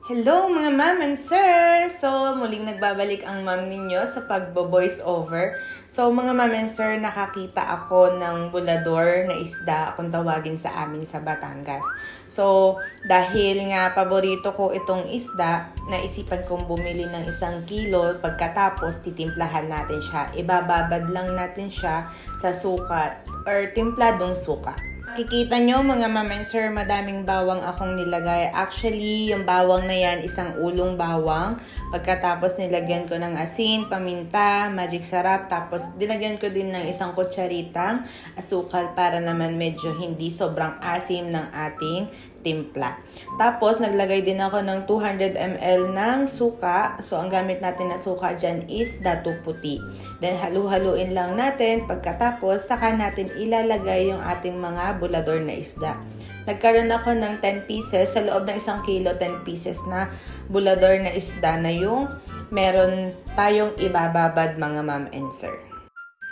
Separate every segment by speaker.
Speaker 1: Hello mga ma'am and sir! So, muling nagbabalik ang ma'am ninyo sa pagbo-voice over. So, mga ma'am and sir, nakakita ako ng bulador na isda kung tawagin sa amin sa Batangas. So, dahil nga paborito ko itong isda, naisipan kong bumili ng 1 kilo. Pagkatapos, titimplahan natin siya. Ibababad lang natin siya sa suka or timpladong suka. Kikita nyo mga ma'am and sir, madaming bawang akong nilagay. Actually, yung bawang na yan, 1 ulong bawang. Pagkatapos nilagyan ko ng asin, paminta, magic sarap. Tapos dinagyan ko din ng 1 kutsaritang asukal para naman medyo hindi sobrang asim ng ating timpla. Tapos naglagay din ako ng 200 ml ng suka. So ang gamit natin na suka dyan is dato puti. Then halu-haluin lang natin. Pagkatapos saka natin ilalagay yung ating mga bulador na isda. Nagkaroon ako ng 10 pieces. Sa loob ng 1 kilo, 10 pieces na bulador na isda na yung meron tayong ibababad mga ma'am and sir.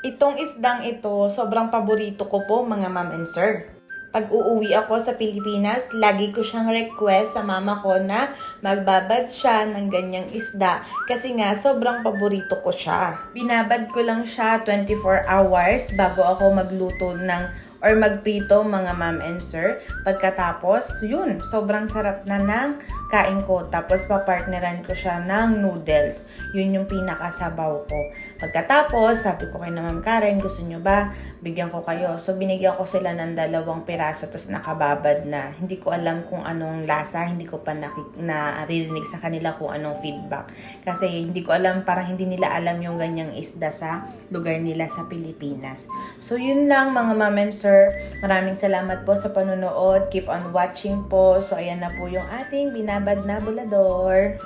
Speaker 1: Itong isdang ito, sobrang paborito ko po mga ma'am and sir. Pag uuwi ako sa Pilipinas, lagi ko siyang request sa mama ko na magbabad siya ng ganyang isda kasi nga sobrang paborito ko siya. Binabad ko lang siya 24 hours bago ako magluto ng or magprito mga ma'am and sir. Pagkatapos, yun, sobrang sarap na ng kain ko. Tapos papartneran ko siya ng noodles. Yun yung pinakasabaw ko. Pagkatapos, sabi ko kay na Ma'am Karen, gusto nyo ba? Bigyan ko kayo. So binigyan ko sila ng 2 piraso tapos nakababad na. Hindi ko alam kung anong lasa. Hindi ko pa naririnig sa kanila kung anong feedback. Kasi hindi ko alam, parang hindi nila alam yung ganyang isda sa lugar nila sa Pilipinas. So yun lang mga ma'am and sir. Maraming salamat po sa panonood. Keep on watching po. So, ayan na po yung ating binabad na bulador.